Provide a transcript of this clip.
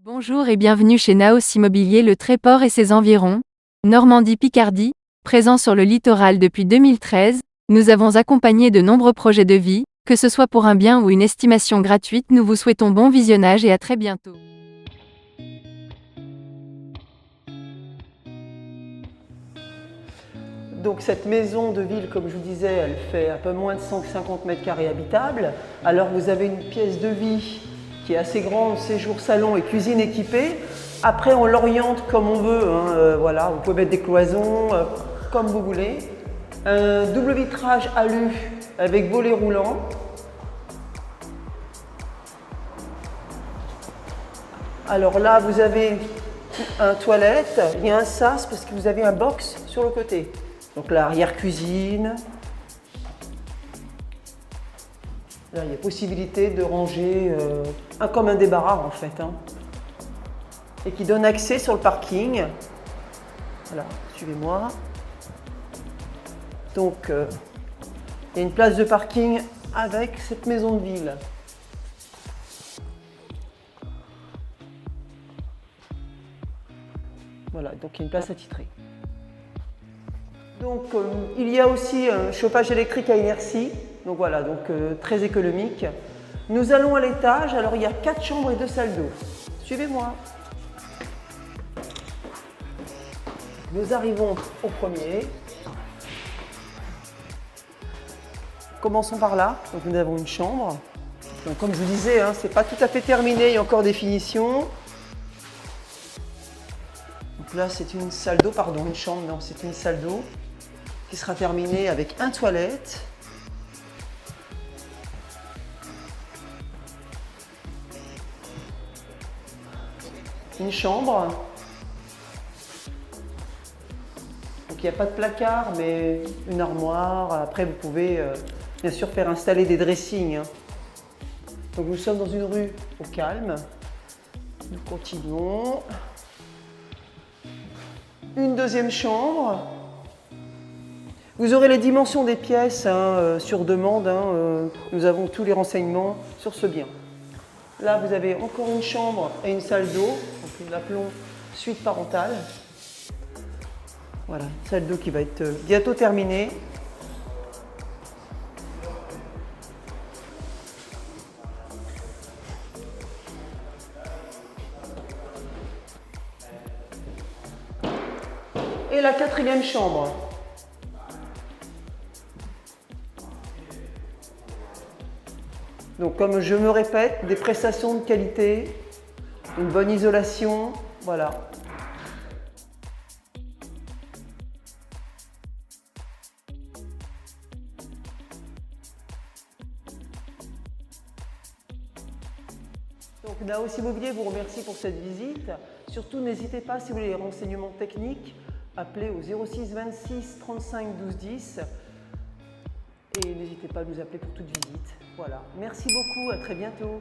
Bonjour et bienvenue chez Naos Immobilier Le Tréport et ses environs, Normandie-Picardie, présent sur le littoral depuis 2013, nous avons accompagné de nombreux projets de vie, que ce soit pour un bien ou une estimation gratuite, nous vous souhaitons bon visionnage et à très bientôt. Donc cette maison de ville, comme je vous disais, elle fait un peu moins de 150 mètres carrés habitables. Alors vous avez une pièce de vie qui est assez grande, séjour, salon et cuisine équipée. Après on l'oriente comme on veut, hein, voilà, vous pouvez mettre des cloisons comme vous voulez. Un double vitrage alu avec volet roulant. Alors là vous avez un toilette, il y a un sas parce que vous avez un box sur le côté. Donc l'arrière-cuisine. Là, il y a possibilité de ranger comme un débarras en fait. Hein, et qui donne accès sur le parking. Voilà, suivez-moi. Donc, il y a une place de parking avec cette maison de ville. Voilà, donc il y a une place attitrée. Donc il y a aussi un chauffage électrique à inertie, donc voilà, donc très économique. Nous allons à l'étage, alors il y a 4 chambres et 2 salles d'eau. Suivez-moi. Nous arrivons au premier. Commençons par là. Donc nous avons une chambre. Donc, comme je vous disais, hein, c'est pas tout à fait terminé, il y a encore des finitions. Donc là c'est une salle d'eau, pardon, une chambre, non, c'est une salle d'eau qui sera terminée avec un toilette. Une chambre. Donc il n'y a pas de placard, mais une armoire. Après, vous pouvez bien sûr faire installer des dressings. Hein. Donc nous sommes dans une rue au calme. Nous continuons. Une deuxième chambre. Vous aurez les dimensions des pièces hein, sur demande. Hein, nous avons tous les renseignements sur ce bien. Là, vous avez encore une chambre et une salle d'eau. Donc nous l'appelons suite parentale. Voilà, une salle d'eau qui va être bientôt terminée. Et la 4e chambre. Donc comme je me répète, des prestations de qualité, une bonne isolation, voilà. Donc Naos Immobilier vous remercie pour cette visite. Surtout n'hésitez pas si vous voulez des renseignements techniques, appelez au 06 26 35 12 10 et n'hésitez pas à nous appeler pour toute visite. Voilà. Merci beaucoup, à très bientôt.